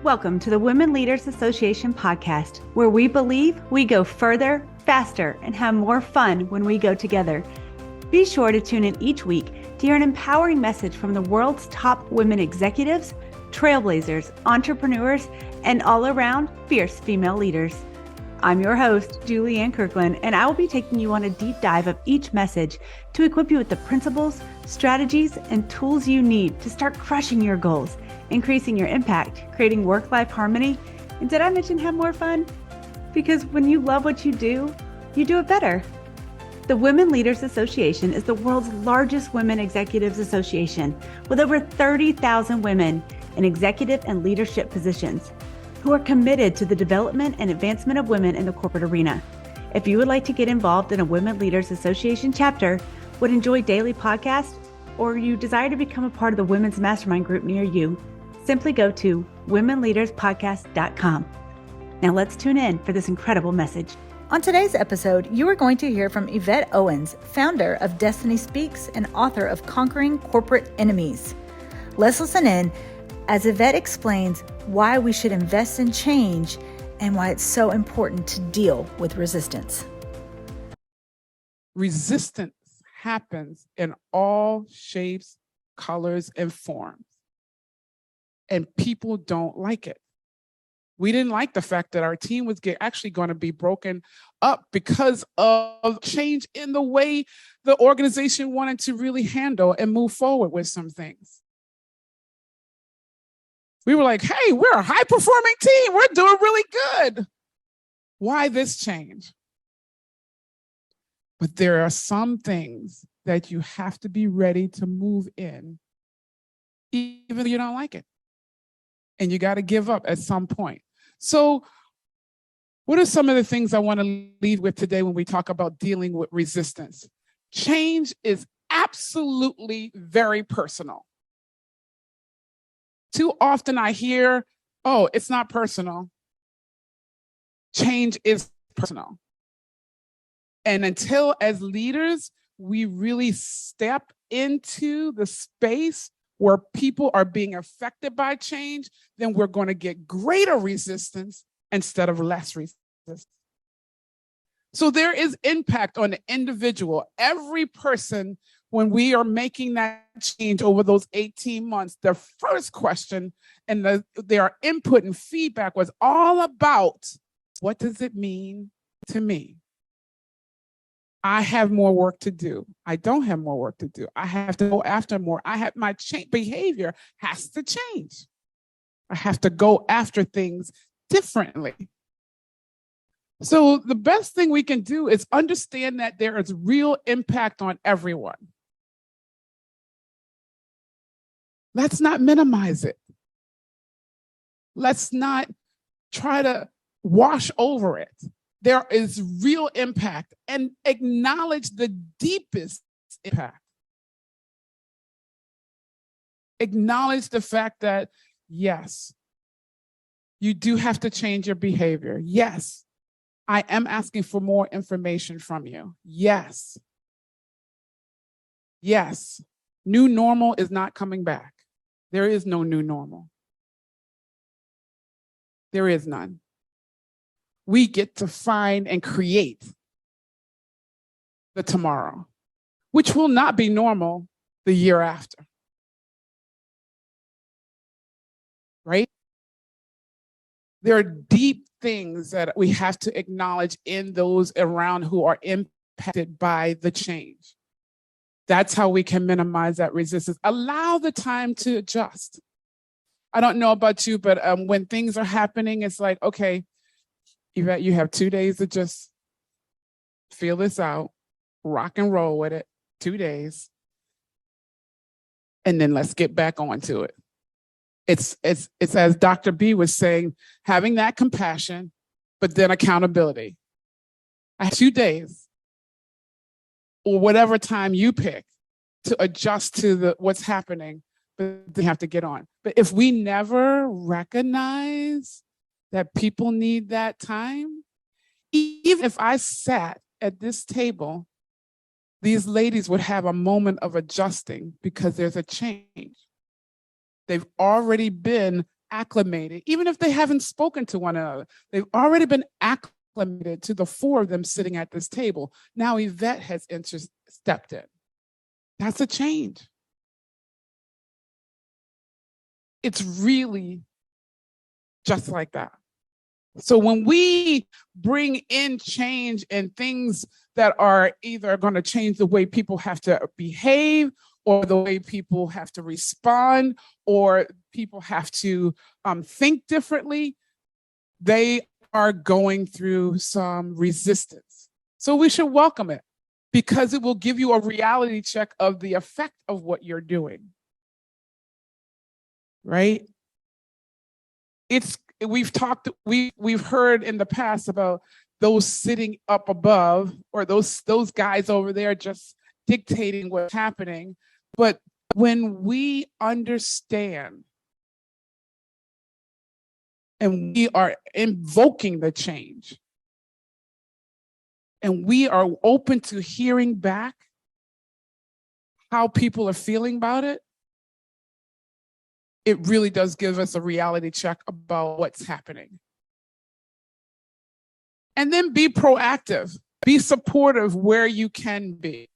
Welcome to the Women Leaders Association podcast, where we believe we go further, faster, and have more fun when we go together. Be sure to tune in each week to hear an empowering message from the world's top women executives, trailblazers, entrepreneurs, and all-around fierce female leaders. I'm your host, Julianne Kirkland, and I will be taking you on a deep dive of each message to equip you with the principles, strategies, and tools you need to start crushing your goals, increasing your impact, creating work-life harmony, and did I mention have more fun? Because when you love what you do it better. The Women Leaders Association is the world's largest women executives association with over 30,000 women in executive and leadership positions who are committed to the development and advancement of women in the corporate arena. If you would like to get involved in a Women Leaders Association chapter, would enjoy daily podcasts, or you desire to become a part of the Women's Mastermind group near you, simply go to womenleaderspodcast.com. Now let's tune in for this incredible message. On today's episode, you are going to hear from Yvette Owens, founder of Destiny Speaks and author of Conquering Corporate Enemies. Let's listen in as Yvette explains why we should invest in change and why it's so important to deal with resistance. Resistance happens in all shapes, colors, and forms. And people don't like it. We didn't like the fact that our team was actually going to be broken up because of change in the way the organization wanted to really handle and move forward with some things. We were like, hey, we're a high-performing team. We're doing really good. Why this change? But there are some things that you have to be ready to move in, even if you don't like it. And you got to give up at some point. So what are some of the things I want to leave with today when we talk about dealing with resistance? Change is absolutely very personal. Too often I hear, oh, it's not personal. Change is personal. And until as leaders, we really step into the space where people are being affected by change, then we're going to get greater resistance instead of less resistance. So there is impact on the individual. Every person, when we are making that change over those 18 months, their first question and their input and feedback was all about, what does it mean to me? I have more work to do. I don't have more work to do. I have to go after more. My behavior has to change. I have to go after things differently. So the best thing we can do is understand that there is real impact on everyone. Let's not minimize it. Let's not try to wash over it. There is real impact, and acknowledge the deepest impact. Acknowledge the fact that, yes, you do have to change your behavior. Yes, I am asking for more information from you. Yes. Yes, new normal is not coming back. There is no new normal. There is none. We get to find and create the tomorrow, which will not be normal the year after. Right? There are deep things that we have to acknowledge in those around who are impacted by the change. That's how we can minimize that resistance. Allow the time to adjust. I don't know about you, but when things are happening, it's like, okay, Yvette, you have 2 days to just feel this out, rock and roll with it, 2 days, and then let's get back onto it. It's as Dr. B was saying, having that compassion, but then accountability. I have 2 days, or whatever time you pick, to adjust to what's happening, but they have to get on. But if we never recognize that people need that time, even if I sat at this table, these ladies would have a moment of adjusting because there's a change. They've already been acclimated, even if they haven't spoken to one another. They've already been acclimated to the four of them sitting at this table. Now Yvette has stepped in. That's a change. It's really just like that. So when we bring in change and things that are either going to change the way people have to behave, or the way people have to respond, or people have to think differently, they are going through some resistance. So we should welcome it, because it will give you a reality check of the effect of what you're doing. Right? We've heard in the past about those sitting up above, or those guys over there just dictating what's happening. But when we understand and we are invoking the change, and we are open to hearing back how people are feeling about it, it really does give us a reality check about what's happening. And then be proactive, be supportive where you can be.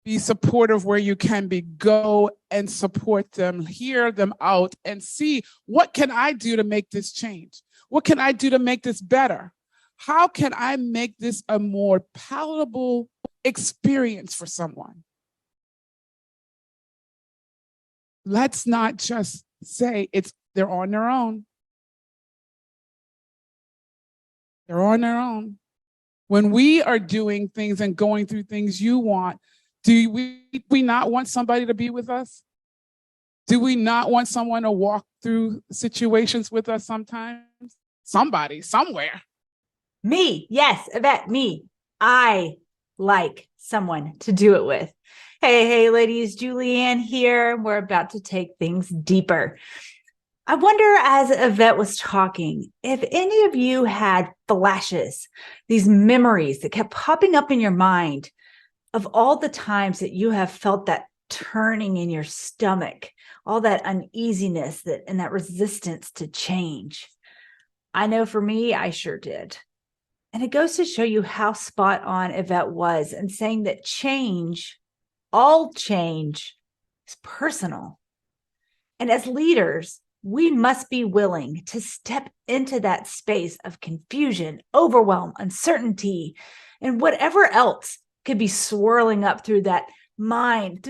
Be supportive where you can be. Go and support them, hear them out, and see, what can I do to make this change? What can I do to make this better? How can I make this a more palatable experience for someone? Let's not just say they're on their own. They're on their own. When we are doing things and going through things you want, do we not want somebody to be with us? Do we not want someone to walk through situations with us sometimes? Somebody, somewhere. Me, yes, Yvette, me. I like someone to do it with. Hey, ladies, Julianne here. We're about to take things deeper. I wonder, as Yvette was talking, if any of you had flashes, these memories that kept popping up in your mind of all the times that you have felt that turning in your stomach, all that uneasiness and that resistance to change. I know for me, I sure did. And it goes to show you how spot on Yvette was in saying that change, all change, is personal. And as leaders, we must be willing to step into that space of confusion, overwhelm, uncertainty, and whatever else could be swirling up through the mind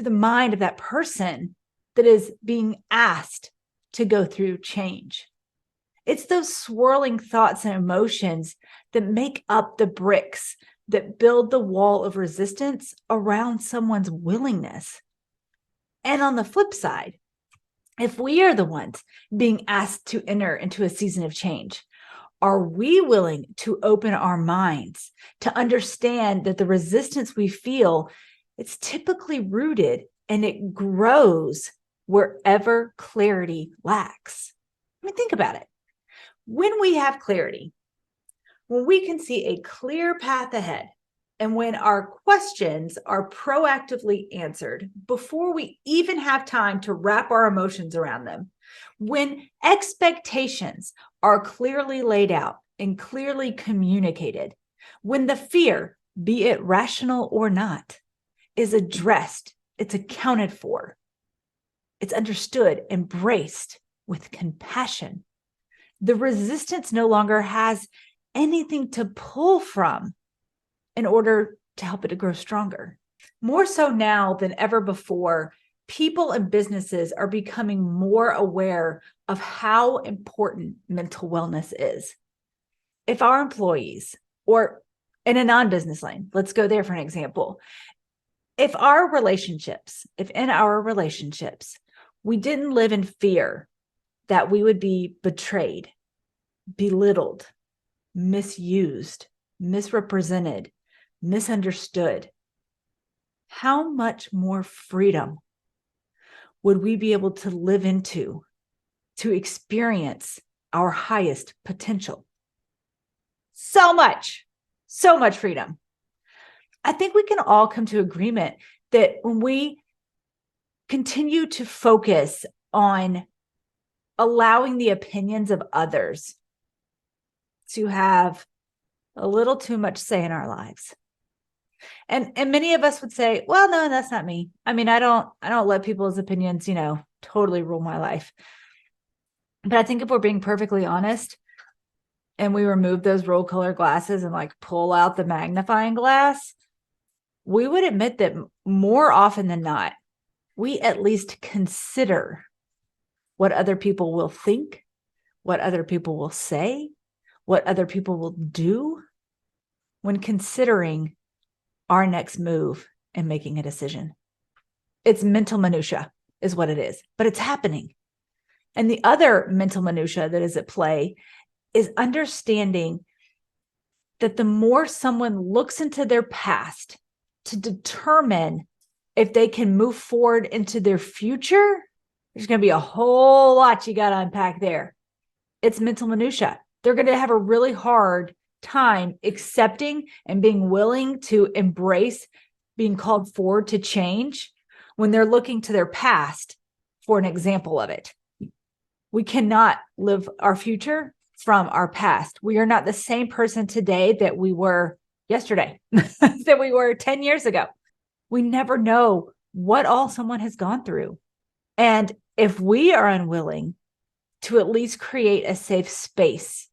of that person that is being asked to go through change. It's those swirling thoughts and emotions that make up the bricks that build the wall of resistance around someone's willingness. And on the flip side, if we are the ones being asked to enter into a season of change, are we willing to open our minds to understand that the resistance we feel, it's typically rooted and it grows wherever clarity lacks? I mean, think about it. When we have clarity, when we can see a clear path ahead, and when our questions are proactively answered before we even have time to wrap our emotions around them, when expectations are clearly laid out and clearly communicated, when the fear, be it rational or not, is addressed, it's accounted for, it's understood, embraced with compassion, the resistance no longer has anything to pull from in order to help it to grow stronger. More so now than ever before, people and businesses are becoming more aware of how important mental wellness is. If our employees, or in a non-business lane, let's go there for an example. If in our relationships, we didn't live in fear that we would be betrayed, belittled, misused, misrepresented, misunderstood, how much more freedom would we be able to live into to experience our highest potential? So much freedom. I think we can all come to agreement that when we continue to focus on allowing the opinions of others to have a little too much say in our lives. And many of us would say, well, no, that's not me. I mean, I don't let people's opinions, totally rule my life. But I think if we're being perfectly honest and we remove those rose colored glasses and like pull out the magnifying glass, we would admit that more often than not, we at least consider what other people will think, what other people will say, what other people will do when considering our next move and making a decision. It's mental minutia is what it is, but it's happening. And the other mental minutia that is at play is understanding that the more someone looks into their past to determine if they can move forward into their future, there's going to be a whole lot you got to unpack there. It's mental minutia. They're going to have a really hard time accepting and being willing to embrace being called forward to change when they're looking to their past for an example of it. We cannot live our future from our past. We are not the same person today that we were yesterday, that we were 10 years ago. We never know what all someone has gone through. And if we are unwilling to at least create a safe space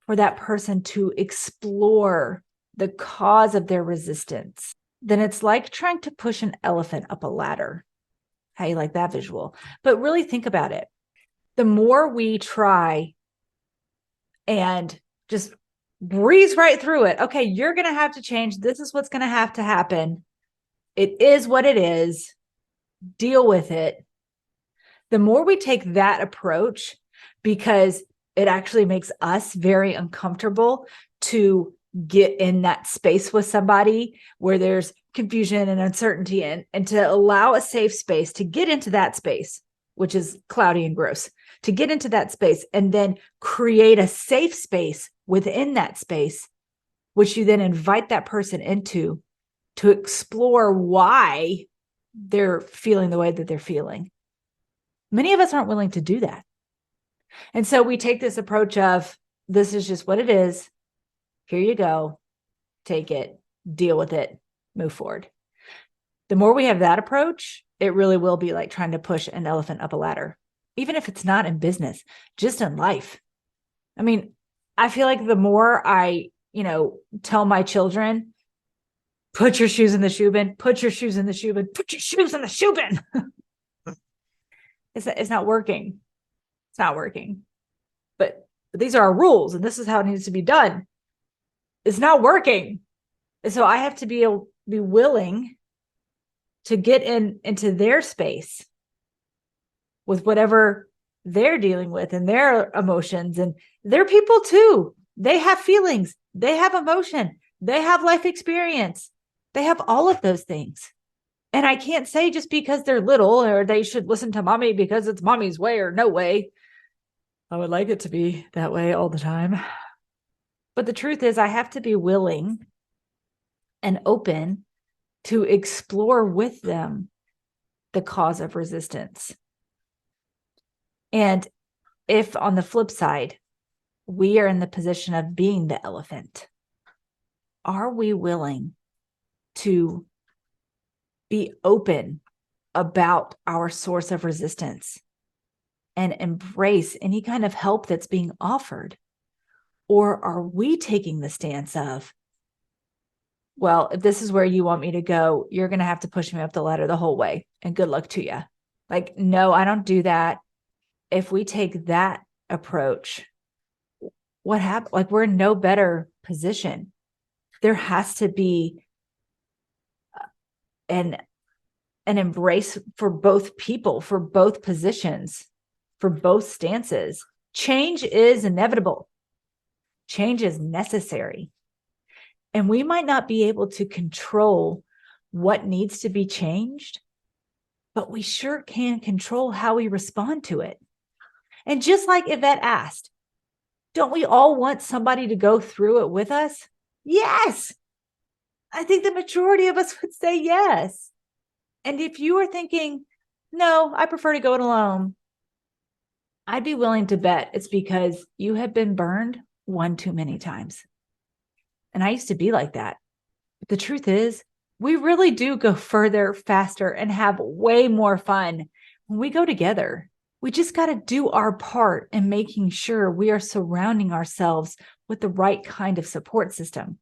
for that person to explore the cause of their resistance, then it's like trying to push an elephant up a ladder. How you like that visual? But really think about it. The more we try and just breeze right through it. Okay, you're going to have to change. This is what's going to happen. It is what it is. Deal with it. The more we take that approach, because it actually makes us very uncomfortable to get in that space with somebody where there's confusion and uncertainty, and to allow a safe space to get into that space, which is cloudy and gross, to get into that space and then create a safe space within that space, which you then invite that person into to explore why they're feeling the way that they're feeling. Many of us aren't willing to do that. And so we take this approach of, this is just what it is. Here you go. Take it, deal with it, move forward. The more we have that approach, it really will be like trying to push an elephant up a ladder, even if it's not in business, just in life. I mean, I feel like the more I, tell my children, put your shoes in the shoe bin, put your shoes in the shoe bin, put your shoes in the shoe bin. It's not working. It's not working. But these are our rules, and this is how it needs to be done. It's not working. And so I have to be willing to get into their space with whatever they're dealing with and their emotions. And they're people too. They have feelings. They have emotion. They have life experience. They have all of those things. And I can't say just because they're little or they should listen to mommy because it's mommy's way or no way. I would like it to be that way all the time. But the truth is, I have to be willing and open to explore with them the cause of resistance. And if on the flip side, we are in the position of being the elephant, are we willing to be open about our source of resistance and embrace any kind of help that's being offered? Or are we taking the stance of, well, if this is where you want me to go, you're going to have to push me up the ladder the whole way, and good luck to you. Like, no, I don't do that. If we take that approach, what happens? Like, we're in no better position. There has to be an embrace for both people, for both positions, for both stances. Change is inevitable. Change is necessary. And we might not be able to control what needs to be changed, but we sure can control how we respond to it. And just like Yvette asked, don't we all want somebody to go through it with us? Yes. I think the majority of us would say yes. And if you are thinking, no, I prefer to go it alone, I'd be willing to bet it's because you have been burned one too many times. And I used to be like that. But the truth is, we really do go further, faster, and have way more fun when we go together. We just got to do our part in making sure we are surrounding ourselves with the right kind of support system.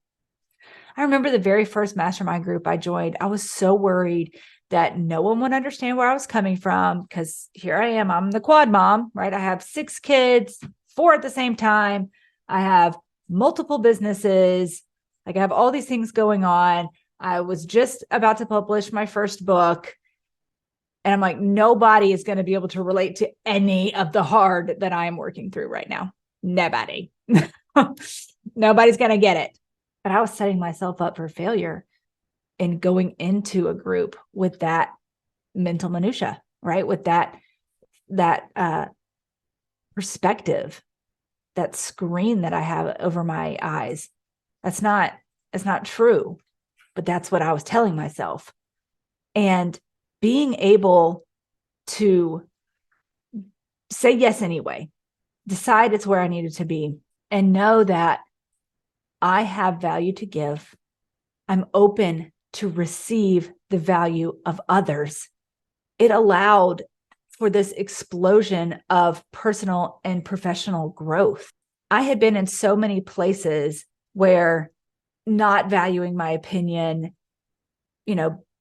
I remember the very first mastermind group I joined, I was so worried that no one would understand where I was coming from, because here I am, I'm the quad mom, right? I have 6 kids, 4 at the same time. I have multiple businesses. Like, I have all these things going on. I was just about to publish my first book. And I'm like, nobody is going to be able to relate to any of the hard that I am working through right now. Nobody. Nobody's going to get it. But I was setting myself up for failure in going into a group with that mental minutia, right? With that perspective, that screen that I have over my eyes. It's not true, but that's what I was telling myself. And being able to say yes anyway, decide it's where I needed to be, and know that I have value to give. I'm open to receive the value of others. It allowed for this explosion of personal and professional growth. I had been in so many places where not valuing my opinion,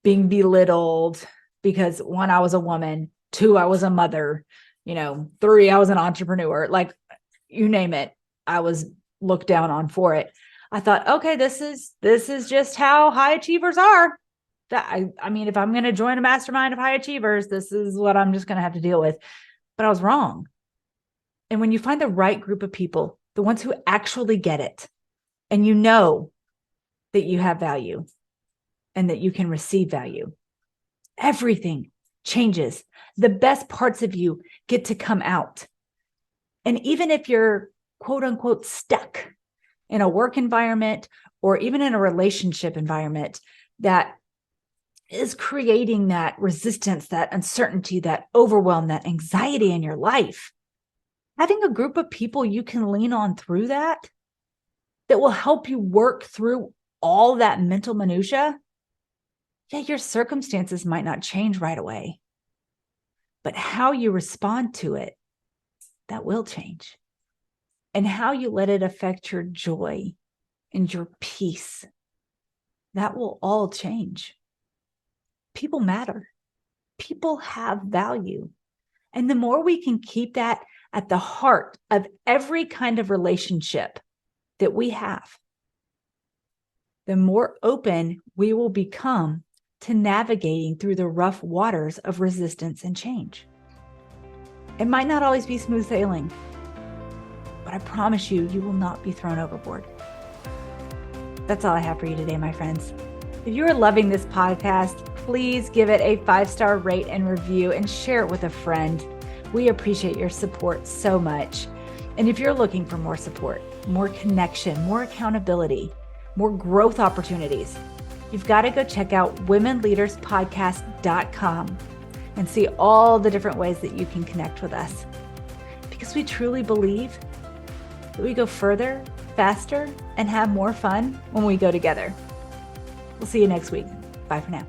being belittled because 1, I was a woman, 2, I was a mother, 3, I was an entrepreneur, like you name it, I was looked down on for it. I thought, okay, this is just how high achievers are. That I mean, if I'm going to join a mastermind of high achievers, this is what I'm just going to have to deal with. But I was wrong. And when you find the right group of people, the ones who actually get it, and you know that you have value and that you can receive value, everything changes. The best parts of you get to come out. And even if you're quote unquote stuck in a work environment or even in a relationship environment that is creating that resistance, that uncertainty, that overwhelm, that anxiety in your life, having a group of people you can lean on through that will help you work through all that mental minutia. Yeah, your circumstances might not change right away, but how you respond to it, that will change. And how you let it affect your joy and your peace, that will all change. People matter. People have value. And the more we can keep that at the heart of every kind of relationship that we have, the more open we will become to navigating through the rough waters of resistance and change. It might not always be smooth sailing, but I promise you, you will not be thrown overboard. That's all I have for you today, my friends. If you are loving this podcast, please give it a 5-star rate and review and share it with a friend. We appreciate your support so much. And if you're looking for more support, more connection, more accountability, more growth opportunities, you've got to go check out womenleaderspodcast.com and see all the different ways that you can connect with us. Because we truly believe that we go further, faster, and have more fun when we go together. We'll see you next week. Bye for now.